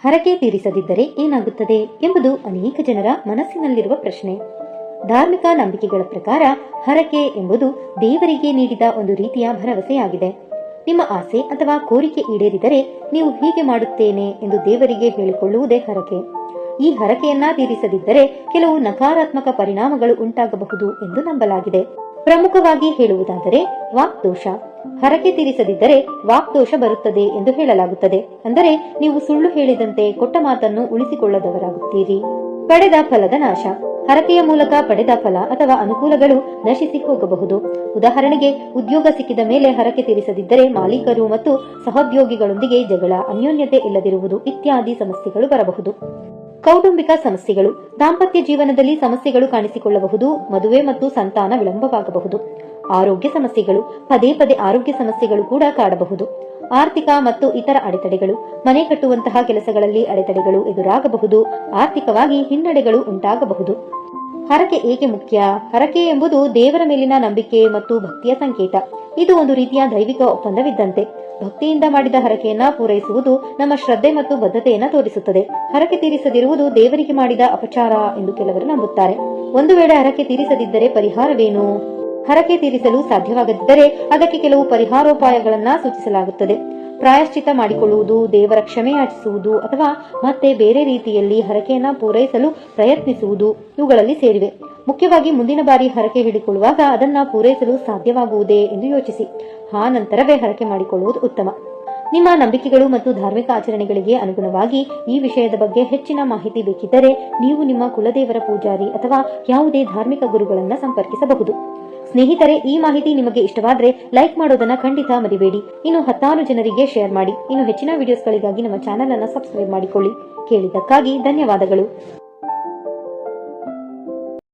ಹರಕೆ ತೀರಿಸದಿದ್ದರೆ ಏನಾಗುತ್ತದೆ ಎಂಬುದು ಅನೇಕ ಜನರ ಮನಸ್ಸಿನಲ್ಲಿರುವ ಪ್ರಶ್ನೆ. ಧಾರ್ಮಿಕ ನಂಬಿಕೆಗಳ ಪ್ರಕಾರ ಹರಕೆ ಎಂಬುದು ದೇವರಿಗೆ ನೀಡಿದ ಒಂದು ರೀತಿಯ ಭರವಸೆಯಾಗಿದೆ. ನಿಮ್ಮ ಆಸೆ ಅಥವಾ ಕೋರಿಕೆ ಈಡೇರಿದರೆ ನೀವು ಹೀಗೆ ಮಾಡುತ್ತೇನೆ ಎಂದು ದೇವರಿಗೆ ಹೇಳಿಕೊಳ್ಳುವುದೇ ಹರಕೆ. ಈ ಹರಕೆಯನ್ನ ತೀರಿಸದಿದ್ದರೆ ಕೆಲವು ನಕಾರಾತ್ಮಕ ಪರಿಣಾಮಗಳು ಉಂಟಾಗಬಹುದು ಎಂದು ನಂಬಲಾಗಿದೆ. ಪ್ರಮುಖವಾಗಿ ಹೇಳುವುದಾದರೆ ವಾಕ್ದೋಷ. ಹರಕೆ ತೀರಿಸದಿದ್ದರೆ ವಾಕ್ದೋಷ ಬರುತ್ತದೆ ಎಂದು ಹೇಳಲಾಗುತ್ತದೆ. ಅಂದರೆ ನೀವು ಸುಳ್ಳು ಹೇಳಿದಂತೆ ಕೊಟ್ಟ ಮಾತನ್ನು ಉಳಿಸಿಕೊಳ್ಳದವರಾಗುತ್ತೀರಿ. ಪಡೆದ ಫಲದ ನಾಶ. ಹರಕೆಯ ಮೂಲಕ ಪಡೆದ ಫಲ ಅಥವಾ ಅನುಕೂಲಗಳು ನಶಿಸಿ ಹೋಗಬಹುದು. ಉದಾಹರಣೆಗೆ, ಉದ್ಯೋಗ ಸಿಕ್ಕಿದ ಮೇಲೆ ಹರಕೆ ತೀರಿಸದಿದ್ದರೆ ಮಾಲೀಕರು ಮತ್ತು ಸಹೋದ್ಯೋಗಿಗಳೊಂದಿಗೆ ಜಗಳ, ಅನ್ಯೋನ್ಯತೆ ಇಲ್ಲದಿರುವುದು ಇತ್ಯಾದಿ ಸಮಸ್ಯೆಗಳು ಬರಬಹುದು. ಕೌಟುಂಬಿಕ ಸಮಸ್ಯೆಗಳು. ದಾಂಪತ್ಯ ಜೀವನದಲ್ಲಿ ಸಮಸ್ಯೆಗಳು ಕಾಣಿಸಿಕೊಳ್ಳಬಹುದು. ಮದುವೆ ಮತ್ತು ಸಂತಾನ ವಿಳಂಬವಾಗಬಹುದು. ಆರೋಗ್ಯ ಸಮಸ್ಯೆಗಳು. ಪದೇ ಪದೇ ಆರೋಗ್ಯ ಸಮಸ್ಯೆಗಳು ಕೂಡ ಕಾಡಬಹುದು. ಆರ್ಥಿಕ ಮತ್ತು ಇತರ ಅಡೆತಡೆಗಳು. ಮನೆ ಕಟ್ಟುವಂತಹ ಕೆಲಸಗಳಲ್ಲಿ ಅಡೆತಡೆಗಳು ಎದುರಾಗಬಹುದು. ಆರ್ಥಿಕವಾಗಿ ಹಿನ್ನಡೆಗಳು ಉಂಟಾಗಬಹುದು. ಹರಕೆ ಏಕೆ ಮುಖ್ಯ? ಹರಕೆ ಎಂಬುದು ದೇವರ ಮೇಲಿನ ನಂಬಿಕೆ ಮತ್ತು ಭಕ್ತಿಯ ಸಂಕೇತ. ಇದು ಒಂದು ರೀತಿಯ ದೈವಿಕ ಒಪ್ಪಂದವಿದ್ದಂತೆ. ಭಕ್ತಿಯಿಂದ ಮಾಡಿದ ಹರಕೆಯನ್ನ ಪೂರೈಸುವುದು ನಮ್ಮ ಶ್ರದ್ಧೆ ಮತ್ತು ಬದ್ಧತೆಯನ್ನ ತೋರಿಸುತ್ತದೆ. ಹರಕೆ ತೀರಿಸದಿರುವುದು ದೇವರಿಗೆ ಮಾಡಿದ ಅಪಚಾರ ಎಂದು ಕೆಲವರು ನಂಬುತ್ತಾರೆ. ಒಂದು ವೇಳೆ ಹರಕೆ ತೀರಿಸದಿದ್ದರೆ ಪರಿಹಾರವೇನು? ಹರಕೆ ತೀರಿಸಲು ಸಾಧ್ಯವಾಗದಿದ್ದರೆ ಅದಕ್ಕೆ ಕೆಲವು ಪರಿಹಾರೋಪಾಯಗಳನ್ನ ಸೂಚಿಸಲಾಗುತ್ತದೆ. ಪ್ರಾಯಶ್ಚಿತ್ತ ಮಾಡಿಕೊಳ್ಳುವುದು, ದೇವರ ಕ್ಷಮೆ ಯಾಚಿಸುವುದು ಅಥವಾ ಮತ್ತೆ ಬೇರೆ ರೀತಿಯಲ್ಲಿ ಹರಕೆಯನ್ನ ಪೂರೈಸಲು ಪ್ರಯತ್ನಿಸುವುದು ಇವುಗಳಲ್ಲಿ ಸೇರಿವೆ. ಮುಖ್ಯವಾಗಿ ಮುಂದಿನ ಬಾರಿ ಹರಕೆ ಹಿಡಿಕೊಳ್ಳುವಾಗ ಅದನ್ನ ಪೂರೈಸಲು ಸಾಧ್ಯವಾಗುವುದೇ ಎಂದು ಯೋಚಿಸಿ. ನಂತರವೇ ಹರಕೆ ಮಾಡಿಕೊಳ್ಳುವುದು ಉತ್ತಮ. ನಿಮ್ಮ ನಂಬಿಕೆಗಳು ಮತ್ತು ಧಾರ್ಮಿಕ ಆಚರಣೆಗಳಿಗೆ ಅನುಗುಣವಾಗಿ ಈ ವಿಷಯದ ಬಗ್ಗೆ ಹೆಚ್ಚಿನ ಮಾಹಿತಿ ಬೇಕಿದ್ದರೆ ನೀವು ನಿಮ್ಮ ಕುಲದೇವರ ಪೂಜಾರಿ ಅಥವಾ ಯಾವುದೇ ಧಾರ್ಮಿಕ ಗುರುಗಳನ್ನ ಸಂಪರ್ಕಿಸಬಹುದು. ಸ್ನೇಹಿತರೆ, ಈ ಮಾಹಿತಿ ನಿಮಗೆ ಇಷ್ಟವಾದರೆ ಲೈಕ್ ಮಾಡೋದನ್ನ ಖಂಡಿತ ಮರಿಬೇಡಿ. ಇನ್ನು 10 ಜನರಿಗೆ ಶೇರ್ ಮಾಡಿ. ಇನ್ನು ಹೆಚ್ಚಿನ ವಿಡಿಯೋಸ್ಗಳಿಗಾಗಿ ನಮ್ಮ ಚಾನೆಲ್ ಅನ್ನು ಸಬ್ಸ್ಕ್ರೈಬ್ ಮಾಡಿಕೊಳ್ಳಿ. ಕೇಳಿದ್ದಕ್ಕಾಗಿ ಧನ್ಯವಾದಗಳು.